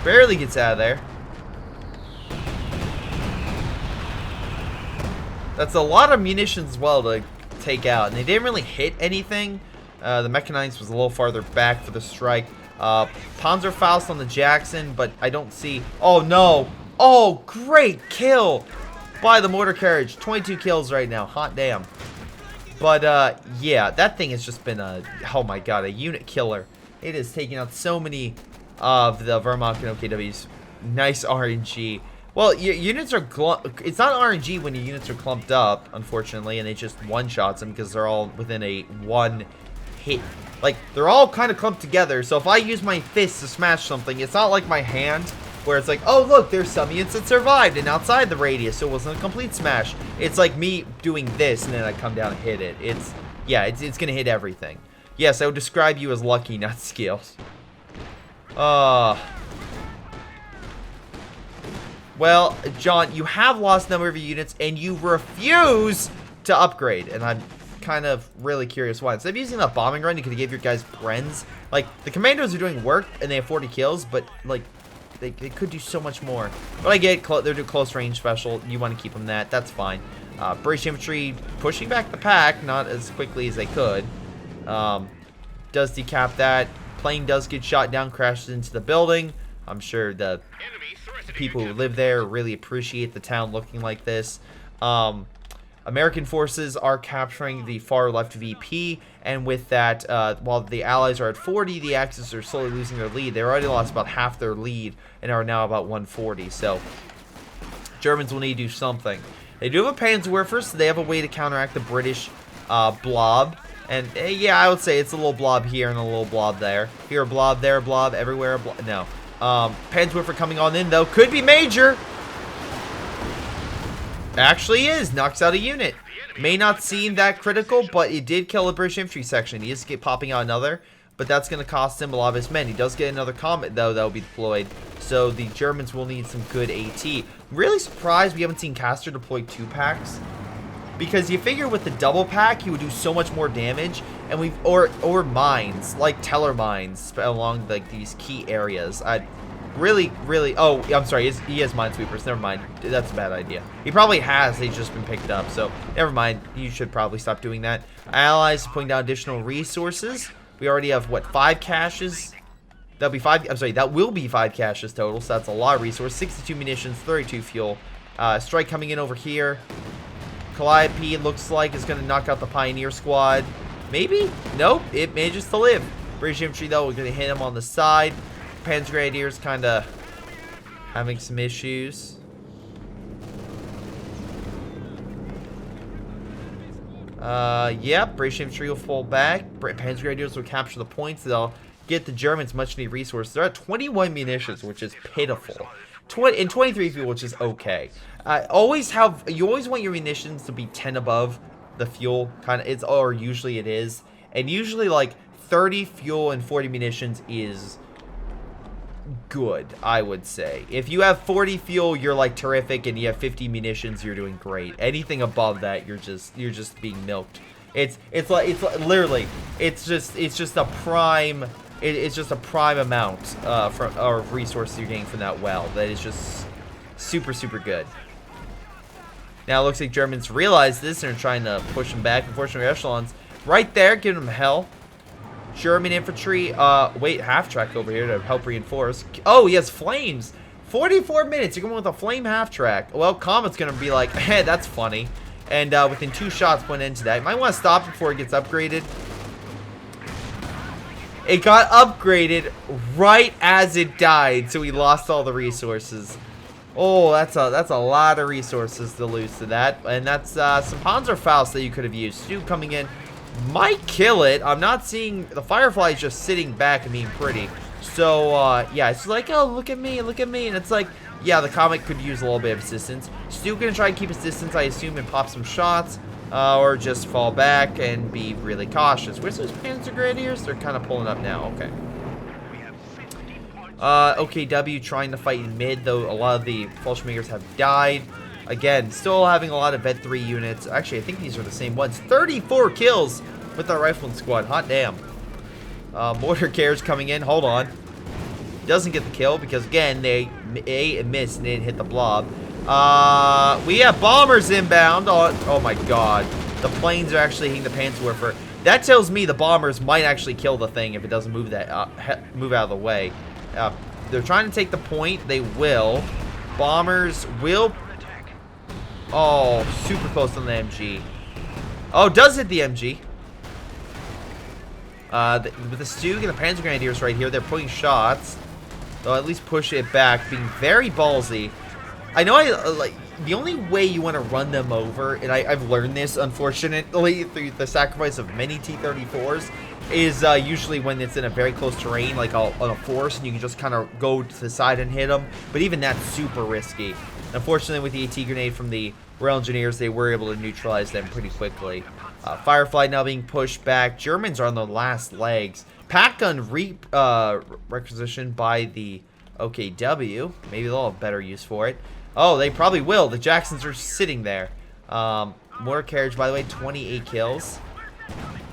Speaker 1: Barely gets out of there. That's a lot of munitions as well to take out. And they didn't really hit anything. The Mechanized was a little farther back for the strike. Panzerfaust on the Jackson, but I don't see... Oh, no. Oh, great kill by the mortar carriage. 22 kills right now. Hot damn. But, yeah, that thing has just been a... Oh, my God, a unit killer. It is taking out so many of the Wehrmacht and OKWs. Nice RNG. Well, your units are... It's not RNG when your units are clumped up, unfortunately, and it just one-shots them because they're all within a one hit. Like, they're all kind of clumped together, so if I use my fist to smash something, it's not like my hand, where it's like, oh, look, there's some units that survived and outside the radius, so it wasn't a complete smash. It's like me doing this, and then I come down and hit it. It's going to hit everything. Yes, I would describe you as lucky, not skilled. Well, John, you have lost a number of your units, and you refuse to upgrade, and I'm kind of really curious why. Instead of using that bombing run, you could give your guys Bren's. Like, the commandos are doing work, and they have 40 kills, but, like, they could do so much more. But I get they're doing close range special. You want to keep them that. That's fine. British infantry pushing back the pack, not as quickly as they could. Does decap that. Plane does get shot down, crashes into the building. I'm sure the people who live there really appreciate the town looking like this. American forces are capturing the far left VP, and with that, while the Allies are at 40, the Axis are slowly losing their lead. They already lost about half their lead and are now about 140, so Germans will need to do something. They do have a Panzerwerfer, so they have a way to counteract the British blob. And, yeah, I would say it's a little blob here and a little blob there. Here a blob, there a blob, everywhere a blob. No. Panzerwerfer coming on in, though. Could be major. Actually is. Knocks out a unit. May not seem that critical, but it did kill a British infantry section. He is popping out another, but that's going to cost him a lot of his men. He does get another comet, though, that will be deployed. So the Germans will need some good AT. I'm really surprised we haven't seen Castor deploy 2 packs. Because you figure with the double pack, he would do so much more damage, and or mines like Teller mines along like these key areas. I really. Oh, I'm sorry. He has minesweepers. Never mind. That's a bad idea. He probably has. They've just been picked up. So never mind. You should probably stop doing that. Allies putting down additional resources. We already have what, 5 caches? That'll be 5. I'm sorry. That will be 5 caches total. So that's a lot of resources. 62 munitions, 32 fuel. Strike coming in over here. Calliope, it looks like, is going to knock out the Pioneer Squad. Maybe? Nope. It manages to live. British Infantry, though, we're going to hit him on the side. Panzer Grenadiers kind of having some issues. Yep. British Infantry will fall back. Panzer Grenadiers will capture the points. They'll get the Germans much-needed resources. They're at 21 munitions, which is pitiful. And 23 fuel, which is okay. You always want your munitions to be 10 above the fuel, or usually it is. And usually like 30 fuel and 40 munitions is good, I would say. If you have 40 fuel, you're like terrific, and you have 50 munitions, you're doing great. Anything above that, you're just being milked. It's literally just a prime. It's just a prime amount of resources you're getting from that well. That is just super good. Now it looks like Germans realize this and are trying to push them back. Unfortunately, echelons right there, giving them hell. German infantry, wait, half-track over here to help reinforce. Oh, he has flames. 44 minutes, you're going with a flame half-track. Well, Comet's going to be like, hey, that's funny. And within 2 shots, put an end to that. You might want to stop before it gets upgraded. It got upgraded right as it died, so we lost all the resources. Oh, that's a lot of resources to lose to that. And that's some Panzerfaust that you could have used. Stu coming in might kill it. I'm not seeing... The Firefly is just sitting back and being pretty. So, yeah, it's like, oh, look at me, look at me. And it's like, yeah, the comet could use a little bit of assistance. Still gonna try and keep his distance, I assume, and pop some shots. Or just fall back and be really cautious. Where's those Panzer Grenadiers? They're kind of pulling up now. Okay. OKW trying to fight in mid, though a lot of the Fallschirmjägers have died. Again, still having a lot of Vet 3 units. Actually, I think these are the same ones. 34 kills with our rifling squad. Hot damn. Mortar carriers coming in. Hold on. Doesn't get the kill because, again, they missed and didn't hit the blob. We have bombers inbound. Oh my god. The planes are actually hitting the Panzerwerfer. That tells me the bombers might actually kill the thing if it doesn't move move out of the way. They're trying to take the point. They will. Bombers will. Oh, super close on the MG. Oh, does hit the MG. With the Stug and the Panzer Grenadiers right here, they're putting shots. They'll at least push it back, being very ballsy. I know like the only way you want to run them over, and I've learned this unfortunately through the sacrifice of many T-34s, is usually when it's in a very close terrain, like on a force, and you can just kind of go to the side and hit them. But even that's super risky. Unfortunately, with the AT grenade from the Rail Engineers, they were able to neutralize them pretty quickly. Firefly now being pushed back. Germans are on the last legs. Pack gun requisitioned by the OKW. Maybe they'll have better use for it. Oh, they probably will. The Jacksons are sitting there. Mortar carriage, by the way, 28 kills.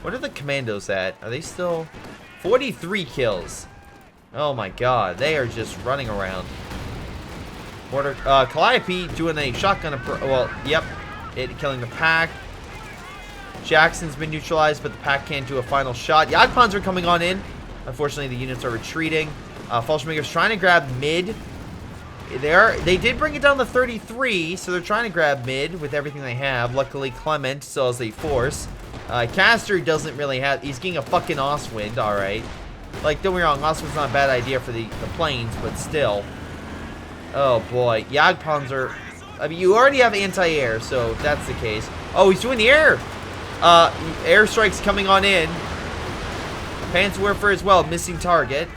Speaker 1: What are the commandos at? Are they still 43 kills? Oh my god, they are just running around. Mortar Calliope doing a shotgun well, yep, killing the pack. Jackson's been neutralized, but the pack can't do a final shot. Jagdpanzer coming on in. Unfortunately, the units are retreating. Fallschirmjäger's trying to grab mid. They did bring it down to 33, so they're trying to grab mid with everything they have. Luckily, Clement still has a force. Castor doesn't really have. He's getting a fucking Ostwind, alright. Like, don't be wrong, Ostwind's not a bad idea for the planes, but still. Oh boy. Jagdpanzer. I mean, you already have anti-air, so if that's the case. Oh, he's doing the air. Airstrikes coming on in. Panzerwerfer as well, missing target.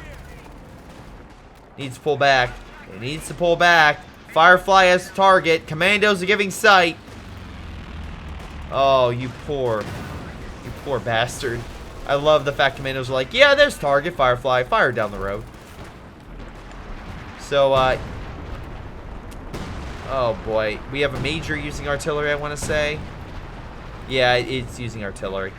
Speaker 1: Needs to pull back. It needs to pull back. Firefly has target. Commandos are giving sight. Oh, you poor bastard. I love the fact Commandos are like, yeah, there's target. Firefly, fire down the road. So, oh boy. We have a major using artillery, I want to say. Yeah, it's using artillery.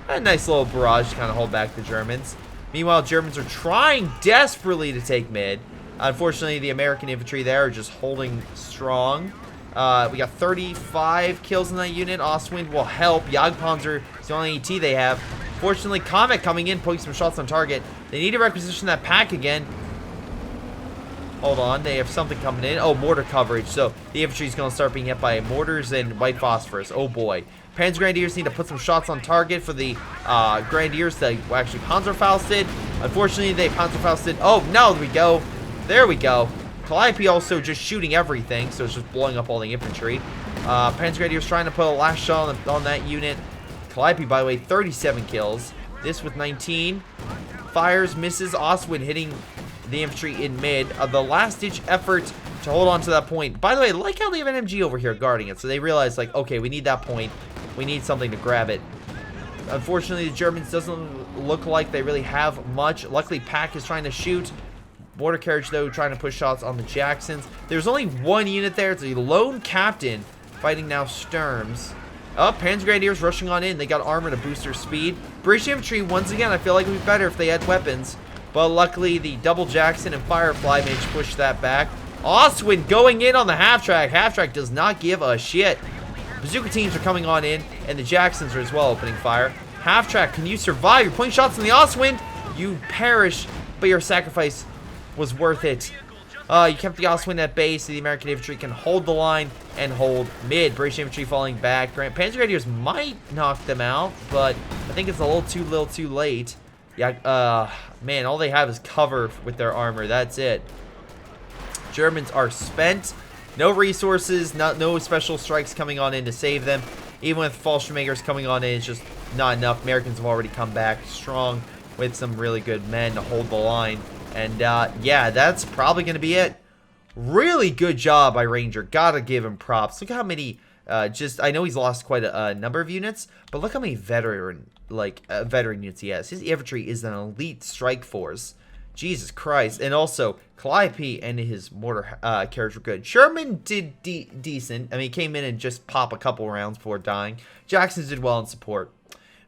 Speaker 1: A nice little barrage to kind of hold back the Germans. Meanwhile, Germans are trying desperately to take mid. Unfortunately, the American infantry there are just holding strong. We got 35 kills in that unit. Ostwind will help. Jagdpanzer is the only AT they have. Fortunately, Comet coming in, putting some shots on target. They need to requisition that pack again. Hold on, they have something coming in. Oh, mortar coverage. So the infantry is going to start being hit by mortars and white phosphorus. Oh boy. Panzer Grenadiers need to put some shots on target for the Grenadiers that actually Panzerfausted. Unfortunately, they Panzerfausted. Oh, no, there we go. There we go. Calliope also just shooting everything, so it's just blowing up all the infantry. Panzer Grenadiers trying to put a last shot on that unit. Calliope, by the way, 37 kills. This with 19. Fires, misses. Ostwind hitting the infantry in mid. The last-ditch effort to hold on to that point. By the way, I like how they have an MG over here guarding it. So they realize, like, okay, we need that point. We need something to grab it. Unfortunately, the Germans doesn't look like they really have much. Luckily, Pack is trying to shoot. Mortar carriage, though, trying to push shots on the Jacksons. There's only one unit there. It's a lone captain fighting now Sturms. Oh, Panzer Grenadiers rushing on in. They got armor to boost their speed. British infantry, once again, I feel like it would be better if they had weapons. But luckily, the double Jackson and Firefly managed to push that back. Ostwind going in on the half-track. Half-track does not give a shit. Bazooka teams are coming on in, and the Jacksons are as well opening fire. Half-track, can you survive? You're putting shots on the Ostwind. You perish, but your sacrifice was worth it. You kept the Ostwind at base, so the American infantry can hold the line and hold mid. British infantry falling back. Panzer Grenadiers might knock them out, but I think it's a little too late. Yeah, man, all they have is cover with their armor. That's it. Germans are spent. No resources, no special strikes coming on in to save them. Even with Fallschirmjägers coming on in, it's just not enough. Americans have already come back strong with some really good men to hold the line. And yeah, that's probably going to be it. Really good job by Ranger. Gotta give him props. Look how many, I know he's lost quite a number of units, but look how many veteran units he has. His infantry is an elite strike force. Jesus Christ. And also, Calliope and his mortar carriage were good. Sherman did decent. I mean, he came in and just popped a couple rounds before dying. Jackson did well in support.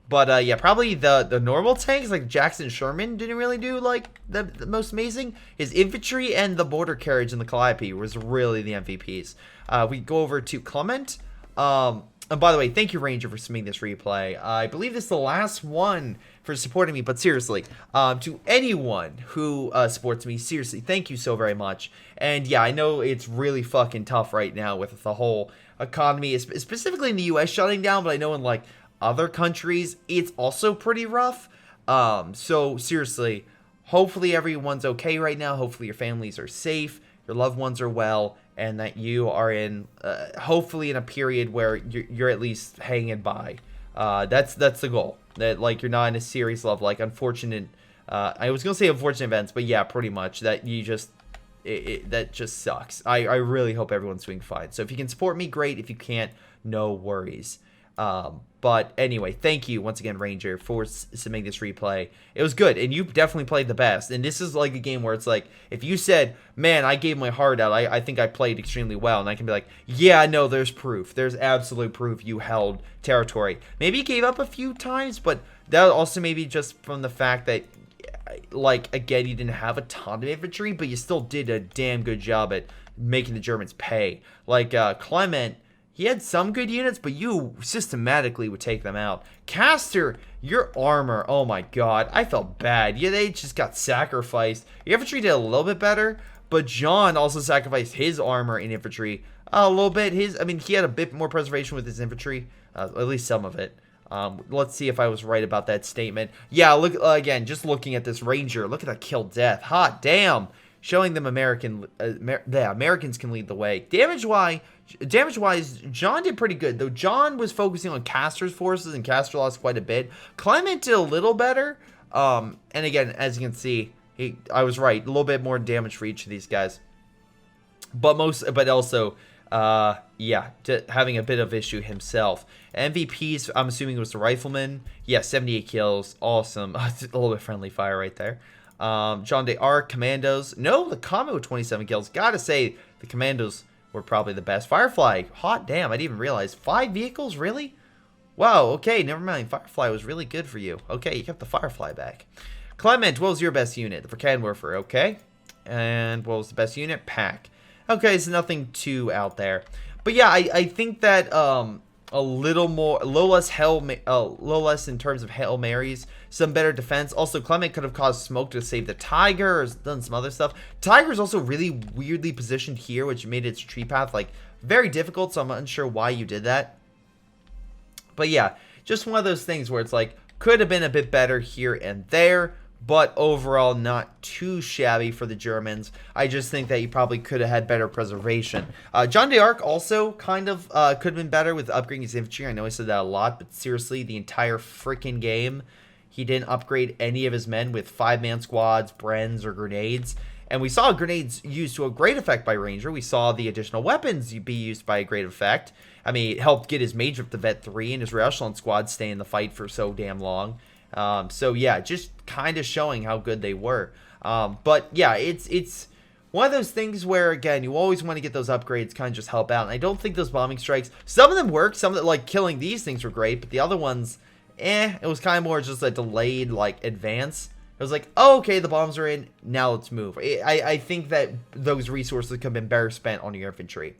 Speaker 1: But, yeah, probably the normal tanks, like Jackson and Sherman, didn't really do, like, the most amazing. His infantry and the mortar carriage and the Calliope was really the MVPs. We go over to Clement. And by the way, thank you, Ranger, for submitting this replay. I believe this is the last one for supporting me, but seriously, to anyone who supports me, seriously, thank you so very much. And yeah, I know it's really fucking tough right now with the whole economy, specifically in the US shutting down, but I know in, like, other countries, it's also pretty rough. So seriously, hopefully everyone's okay right now. Hopefully your families are safe, your loved ones are well, and that you are in, hopefully in a period where you're at least hanging by. That's the goal. That, like, you're not in a series of, like, unfortunate, I was gonna say unfortunate events, but yeah, pretty much, that you just, that just sucks. I really hope everyone's doing fine. So if you can support me, great. If you can't, no worries. But anyway, thank you once again, Ranger, for submitting this replay. It was good, and you definitely played the best. And this is like a game where it's like, if you said, man, I gave my heart out, I think I played extremely well, and I can be like, yeah, no, there's proof. There's absolute proof you held territory. Maybe you gave up a few times, but that also maybe just from the fact that, like, again, you didn't have a ton of infantry, but you still did a damn good job at making the Germans pay. Like, Clement, he had some good units, but you systematically would take them out. Castor, your armor, oh my god, I felt bad. Yeah, they just got sacrificed. Your infantry did a little bit better, but John also sacrificed his armor and infantry a little bit. I mean, he had a bit more preservation with his infantry, at least some of it. Let's see if I was right about that statement. Yeah, look, again, just looking at this Ranger, look at that kill death. Hot damn. Showing them the Americans can lead the way. Damage-wise, John did pretty good, though John was focusing on Castor's forces, and Castor lost quite a bit. Clement did a little better, and again, as you can see, I was right, a little bit more damage for each of these guys. But also, yeah, having a bit of issue himself. MVPs, I'm assuming it was the Rifleman. Yeah, 78 kills, awesome. A little bit friendly fire right there. John d'Arc, Commandos. No, the Comet with 27 kills. Gotta say, the Commandos were probably the best. Firefly, hot damn, I didn't even realize. 5 vehicles, really? Wow, okay, never mind. Firefly was really good for you. Okay, you kept the Firefly back. Clement, what was your best unit? The Verkanwerfer, okay. And what was the best unit? Pack. Okay, so nothing too out there. But yeah, I think that, a little more, a little less in terms of Hail Marys, some better defense. Also, Clement could have caused smoke to save the Tiger, or done some other stuff. Tiger's also really weirdly positioned here, which made its tree path, like, very difficult, so I'm unsure why you did that. But yeah, just one of those things where it's like, could have been a bit better here and there, but overall not too shabby for the Germans. I just think that you probably could have had better preservation. John d'Arc also kind of could have been better with upgrading his infantry. I know I said that a lot, but seriously, the entire freaking game, he didn't upgrade any of his men with 5-man squads, Brens, or grenades. And we saw grenades used to a great effect by Ranger. We saw the additional weapons be used by a great effect. I mean, it helped get his mage up to Vet 3 and his Rear Echelon squad stay in the fight for so damn long. So yeah, just kind of showing how good they were. But yeah, it's one of those things where, again, you always want to get those upgrades, kind of just help out. And I don't think those bombing strikes, some of them worked, some of them, like, killing these things were great, but the other ones, it was kind of more just a delayed, like, advance. It was like, oh, okay, the bombs are in, now let's move. I think that those resources could have been better spent on your infantry.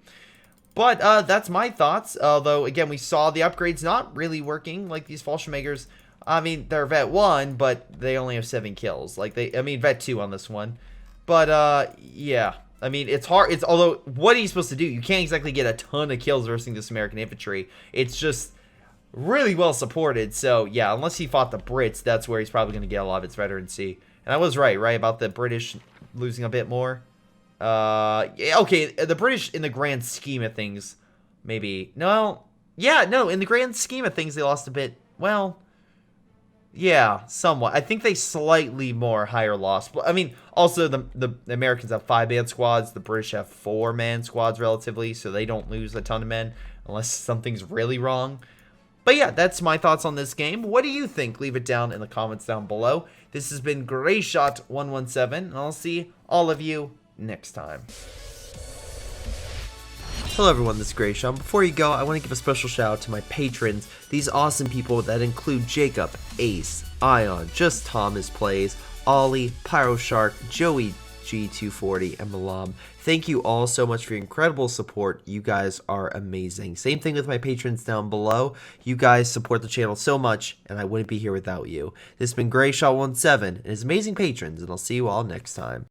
Speaker 1: But that's my thoughts, although, again, we saw the upgrades not really working, like these Fallschirmjägers. I mean, they're Vet 1, but they only have 7 kills. Like, Vet 2 on this one. But, yeah. I mean, it's hard. Although, what are you supposed to do? You can't exactly get a ton of kills versus this American infantry. It's just really well supported. So, yeah, unless he fought the Brits, that's where he's probably going to get a lot of its veterancy. And I was right, about the British losing a bit more. Yeah, okay, the British, in the grand scheme of things, maybe. No, yeah, no, in the grand scheme of things, they lost a bit. Well, Yeah, somewhat. I think they slightly more higher loss. But I mean, also the Americans have 5-man squads. The British have 4-man squads relatively, so they don't lose a ton of men unless something's really wrong. But yeah, that's my thoughts on this game. What do you think? Leave it down in the comments down below. This has been Greyshot117, and I'll see all of you next time. Hello everyone, this is Greyshot. Before you go, I want to give a special shout out to my patrons, these awesome people that include Jakub, Ace, Ion, JustThomasPlays, Ollie, Pyroshark, Joey G240, and Milam. Thank you all so much for your incredible support. You guys are amazing. Same thing with my patrons down below. You guys support the channel so much, and I wouldn't be here without you. This has been Greyshot17 and his amazing patrons, and I'll see you all next time.